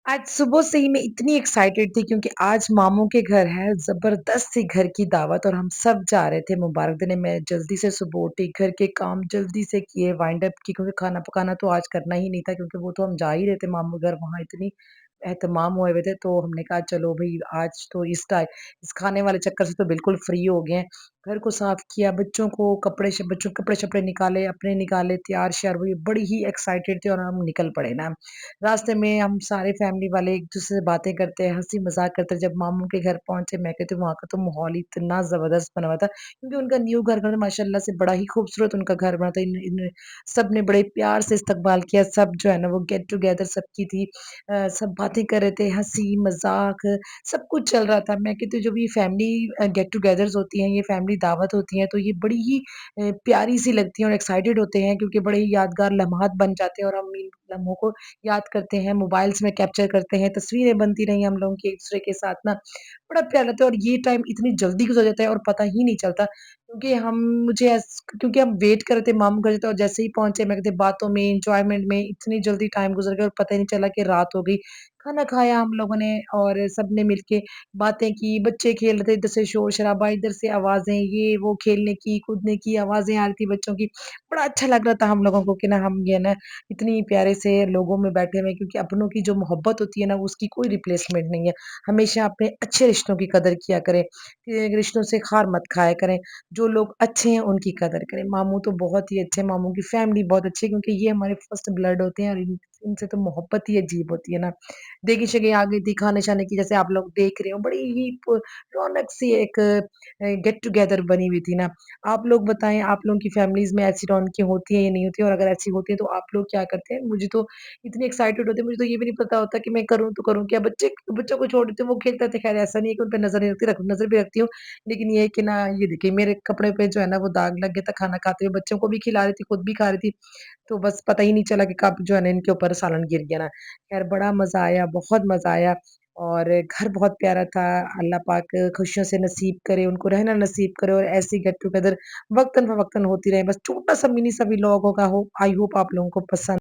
आज सुबह से ही मैं इतनी एक्साइटेड थी क्योंकि आज मामू के घर है ज़बरदस्त सी घर की दावत और हम सब जा रहे थे मुबारक देने। मैं जल्दी से सुबह उठी, घर के काम जल्दी से किए, वाइंड अप की क्योंकि खाना पकाना तो आज करना ही नहीं था क्योंकि वो तो हम जा ही रहे थे मामू घर, वहाँ इतनी एहतमाम हुए हुए थे, तो हमने कहा चलो भई आज तो इस खाने वाले चक्कर से तो बिल्कुल फ्री हो गए हैं। घर को साफ किया, बच्चों के कपड़े-शपड़े निकाले, अपने निकाले, तैयार-श्यार हुए, बड़ी ही एक्साइटेड थे और हम निकल पड़े ना। रास्ते में हम सारे फैमिली वाले एक-दूसरे से बातें करते, हँसी-मज़ाक करते जब मामू के घर पहुँचे, मैं कहती हूँ वहाँ का तो माहौल ही इतना ज़बरदस्त बना हुआ था क्योंकि उनका न्यू घर का माशाल्लाह से बड़ा ही खूबसूरत उनका घर बना था। इन इन सब ने बड़े प्यार से इस्तकबाल किया, सब जो है ना वो गेट टुगेदर सबकी थी। सब बातें कर रहे थे, हँसी-मज़ाक सब कुछ चल रहा था। मैं कहती हूँ जब ये फैमिली गेट टुगेदर्स होती हैं, ये फैमिली दावत होती हैं, तो ये बड़ी ही प्यारी-सी लगती हैं और एक्साइटेड होते हैं क्योंकि बड़े ही यादगार लम्हात बन जाते हैं और हम इन लम्हों को याद करते हैं, मोबाइल्स में कैप्चर करते हैं, तस्वीरें बनती रही हम लोगों की एक-दूसरे के साथ ना, बड़ा प्यारा लगता है और ये टाइम इतनी जल्दी गुज़र जाता है और पता ही नहीं चलता क्योंकि हम वेट कर रहे थे मामू घर, तो जैसे ही पहुँचे मैं कहती बातों में, एन्जॉयमेंट में इतनी जल्दी टाइम गुज़र गया और पता ही नहीं चला कि रात हो गई। खाना खाया हम लोगों ने और सबने मिलके बातें की, बच्चे खेल रहे थे, इधर से शोर-शराबा, इधर से आवाज़ें, ये वो खेलने की, कूदने की आवाज़ें आ रही थी बच्चों की। बड़ा अच्छा लग रहा था हम लोगों को कि ना हम ये ना इतनी प्यारे से लोगों में बैठे हुए हैं क्योंकि अपनों की जो मोहब्बत होती है ना उसकी कोई रिप्लेसमेंट नहीं है। हमेशा अपने अच्छे रिश्तों की कदर किया करें, रिश्तों से खार मत खाया करें, जो लोग अच्छे हैं उनकी कदर करें। मामू तो बहुत ही अच्छे, मामू की फैमिली बहुत अच्छी है क्योंकि ये हमारे फर्स्ट ब्लड होते हैं और इनसे तो मोहब्बत ही अजीब होती है ना। देखी-शकी आ गई थी खाने-शाने की जैसे आप लोग देख रहे हो, बड़ी ही रौनक सी एक गेट टुगेदर बनी हुई थी ना। आप लोग बताएँ आप लोगों की फैमिलीज़ में ऐसी रौनकें होती हैं या नहीं होती हैं? और अगर ऐसी होती हैं तो आप लोग क्या करते हैं? मुझे तो इतनी एक्साइटेड होती है, मुझे तो ये भी नहीं पता होता कि मैं करूँ तो करूँ क्या? बच्चों को छोड़ देती हूँ, वो खेलते थे, खैर ऐसा नहीं है कि उन पे नज़र नहीं रखती, नज़र भी रखती हूँ। लेकिन ये है कि ना ये देखिए मेरे कपड़े पे जो है ना वो दाग लग गया था खाना खाते हुए, बच्चों को भी खिला रही थी, खुद भी खा रही थी। तो बस पता ही नहीं चला कि कब जो है ना इनके ऊपर सालन गिर गया ना। खैर बड़ा मज़ा आया, बहुत मज़ा आया और घर बहुत प्यारा था। अल्लाह पाक खुशियों से नसीब करे, उनको रहना नसीब करे और ऐसे गेट टुगेदर वक़्तन-फ़वक़्तन होती रहे। बस छोटा-सा मिनी सा व्लॉग होगा हो आई होप आप लोगों को पसंद